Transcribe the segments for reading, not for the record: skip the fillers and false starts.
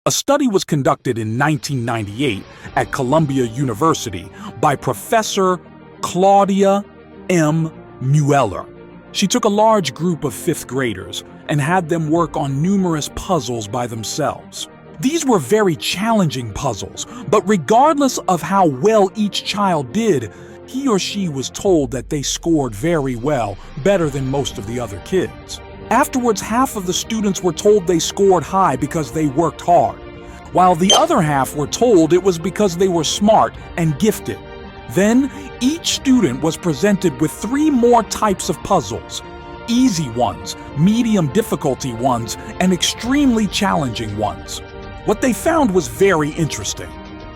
A study was conducted in 1998 at Columbia University by Professor Claudia M. Mueller. She took a large group of fifth graders and had them work on numerous puzzles by themselves. These were very challenging puzzles, but regardless of how well each child did, he or she was told that they scored very well, better than most of the other kids. Afterwards, half of the students were told they scored high because they worked hard, while the other half were told it was because they were smart and gifted. Then, each student was presented with 3 more types of puzzles: easy ones, medium difficulty ones, and extremely challenging ones. What they found was very interesting.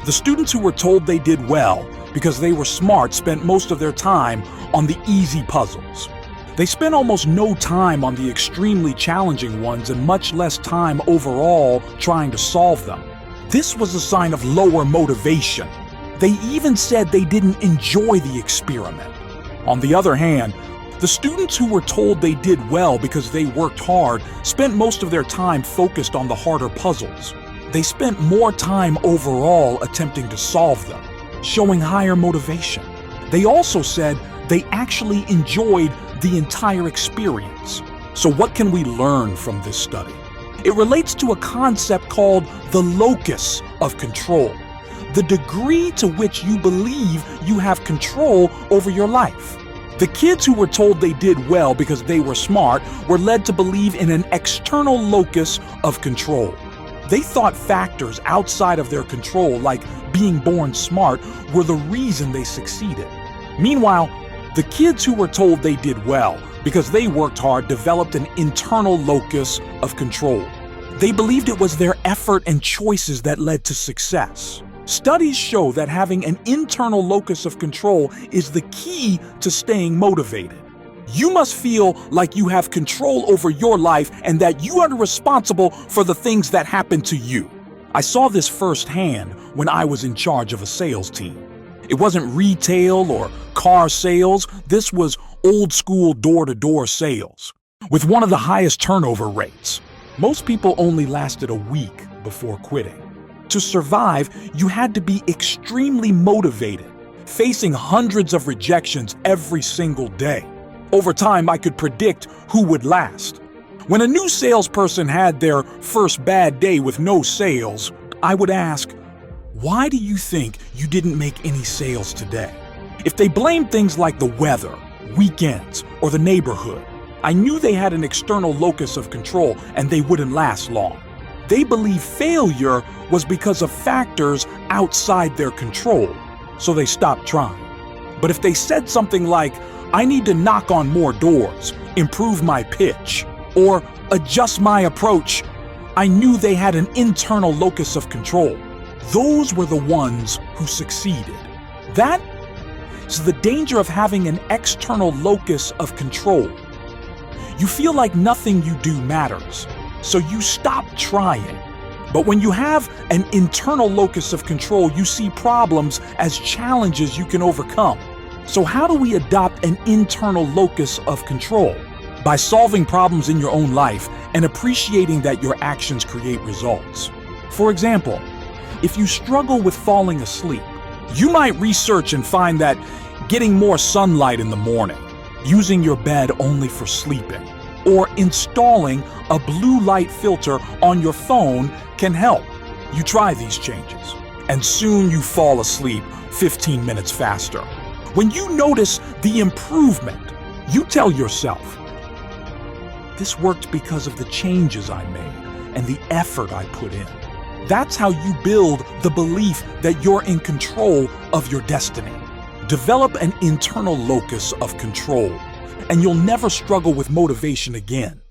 The students who were told they did well because they were smart spent most of their time on the easy puzzles. They spent almost no time on the extremely challenging ones and much less time overall trying to solve them. This was a sign of lower motivation. They even said they didn't enjoy the experiment. On the other hand, the students who were told they did well because they worked hard spent most of their time focused on the harder puzzles. They spent more time overall attempting to solve them, showing higher motivation. They also said they actually enjoyed the entire experience. So what can we learn from this study? It relates to a concept called the locus of control, the degree to which you believe you have control over your life. The kids who were told they did well because they were smart were led to believe in an external locus of control. They thought factors outside of their control, like being born smart, were the reason they succeeded. Meanwhile, the kids who were told they did well because they worked hard developed an internal locus of control. They believed it was their effort and choices that led to success. Studies show that having an internal locus of control is the key to staying motivated. You must feel like you have control over your life and that you are responsible for the things that happen to you. I saw this firsthand when I was in charge of a sales team. It wasn't retail or car sales. This was old school door-to-door sales, with one of the highest turnover rates. Most people only lasted a week before quitting. To survive, you had to be extremely motivated, facing hundreds of rejections every single day. Over time, I could predict who would last. When a new salesperson had their first bad day with no sales, I would ask, "Why do you think you didn't make any sales today?" If they blamed things like the weather, weekends, or the neighborhood, I knew they had an external locus of control and they wouldn't last long. They believed failure was because of factors outside their control, so they stopped trying. But if they said something like, "I need to knock on more doors, improve my pitch, or adjust my approach," I knew they had an internal locus of control. Those were the ones who succeeded. That is the danger of having an external locus of control. You feel like nothing you do matters, so you stop trying. But when you have an internal locus of control, you see problems as challenges you can overcome. So how do we adopt an internal locus of control? By solving problems in your own life and appreciating that your actions create results. For example, if you struggle with falling asleep, you might research and find that getting more sunlight in the morning, using your bed only for sleeping, or installing a blue light filter on your phone can help. You try these changes, and soon you fall asleep 15 minutes faster. When you notice the improvement, you tell yourself, "This worked because of the changes I made and the effort I put in." That's how you build the belief that you're in control of your destiny. Develop an internal locus of control, and you'll never struggle with motivation again.